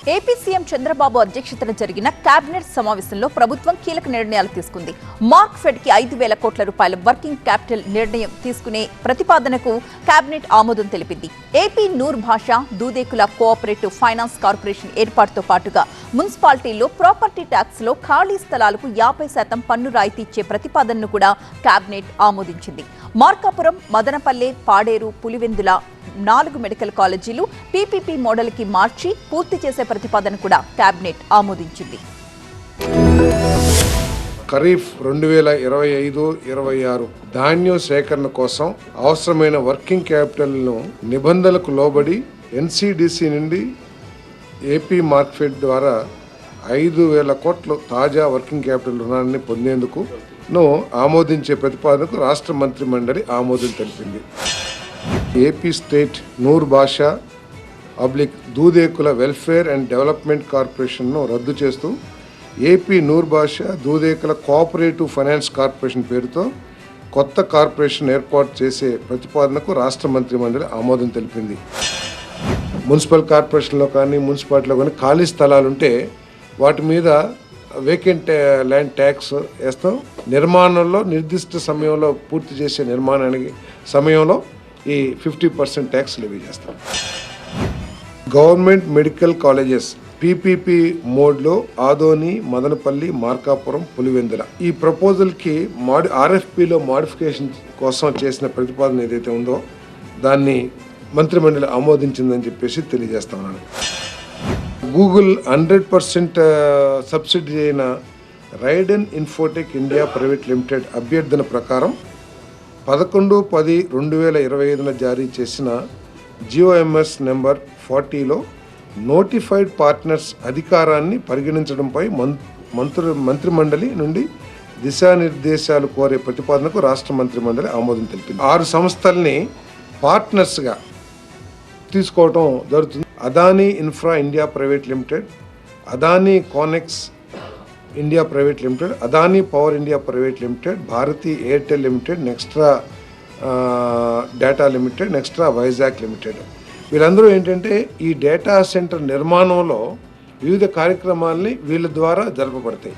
AP CM Chandrababu అధ్యక్షతన జరిగిన cabinet సమావేశంలో ప్రభుత్వం కీలక నిర్ణయాలు తీసుకుంది. మార్క్ ఫెడ్ కి 5,000 కోట్ల రూపాయల వర్కింగ్ క్యాపిటల్ నిర్ణయం తీసుకునే ప్రతిపాదనకు కేబినెట్ ఆమోదం తెలిపింది. ఏపీ నూర్ భాషా దూదేకుల కోఆపరేటివ్ ఫైనాన్స్ కార్పొరేషన్ ఏర్పాటుతో పాటుగా మున్సిపాలిటీల్లో ప్రాపర్టీ ట్యాక్స్ లో ఖాళీ స్థలాలకు 50% పన్ను రాయితీ ఇచ్చే ప్రతిపాదనను కూడా కేబినెట్ ఆమోదించింది. మార్కాపురం, మదనపల్లె, పాడేరు, పులివెందుల 4 మెడికల్ కాలేజీలు పీపీపీ మోడల్ కి మార్చి పూర్తి చేసే ప్రతిపాదన కూడా కేబినెట్ ఆమోదించింది. ఖరీఫ్ 2025-26 ధాన్యం సేకరణ కోసం అవసరమైన వర్కింగ్ క్యాపిటల్ను నిబంధనలకు లోబడి ఎన్సీడీసీ నుండి ఏపీ మార్క్ఫెడ్ ద్వారా 5,000 కోట్ల తాజా వర్కింగ్ క్యాపిటల్ రుణాన్ని పొందేందుకు ఆమోదించే ప్రతిపాదనకు రాష్ట్ర మంత్రి మండలి ఆమోదం తెలిపింది. ఏపీ స్టేట్ నూర్ భాషా దూదేకుల వెల్ఫేర్ అండ్ డెవలప్మెంట్ కార్పొరేషన్ను రద్దు చేస్తూ ఏపీ నూర్ భాషా దూదేకుల కోఆపరేటివ్ ఫైనాన్స్ కార్పొరేషన్ పేరుతో కొత్త కార్పొరేషన్ ఏర్పాటు చేసే ప్రతిపాదనకు రాష్ట్ర మంత్రి మండలి ఆమోదం తెలిపింది. మున్సిపల్ కార్పొరేషన్లో కానీ మున్సిపాలిటీలో కానీ ఖాళీ స్థలాలుంటే వాటి మీద వేకెంట్ ల్యాండ్ ట్యాక్స్ వేస్తాం. నిర్మాణంలో నిర్దిష్ట సమయంలో పూర్తి చేసే నిర్మాణానికి సమయంలో ఈ 50% ట్యాక్స్ లెవీ చేస్తాం. గవర్నమెంట్ మెడికల్ కాలేజెస్ పీపీపీ మోడ్లో ఆదోని, మదనపల్లి, మార్కాపురం, పులివెందుల ఈ ప్రపోజల్కి ఆర్ఎఫ్పిలో మోడిఫికేషన్ కోసం చేసిన ప్రతిపాదన ఏదైతే ఉందో దాన్ని మంత్రిమండలి ఆమోదించిందని చెప్పేసి తెలియజేస్తా ఉన్నాను. గూగుల్ 100% సబ్సిడీ అయిన Raiden Infotech India private limited అభ్యర్థన ప్రకారం 11/10/2025 జారీ చేసిన జిఓఎంఎస్ నెంబర్ 40లో నోటిఫైడ్ పార్ట్నర్స్ అధికారాన్ని పరిగణించడంపై మంత్రిమండలి నుండి దిశానిర్దేశాలు కోరే ప్రతిపాదనకు రాష్ట్ర మంత్రిమండలి ఆమోదం తెలిపింది. 6 సంస్థల్ని పార్ట్నర్స్గా తీసుకోవడం జరుగుతుంది. Adani infra India private limited, Adani Connex India private limited, Adani power India private limited, Bharti Airtel limited, Nextra data limited, Nextra Vizag limited. వీళ్ళందరూ ఏంటంటే ఈ డేటా సెంటర్ నిర్మాణంలో వివిధ కార్యక్రమాలని వీళ్ళ ద్వారా జరపబడతాయి.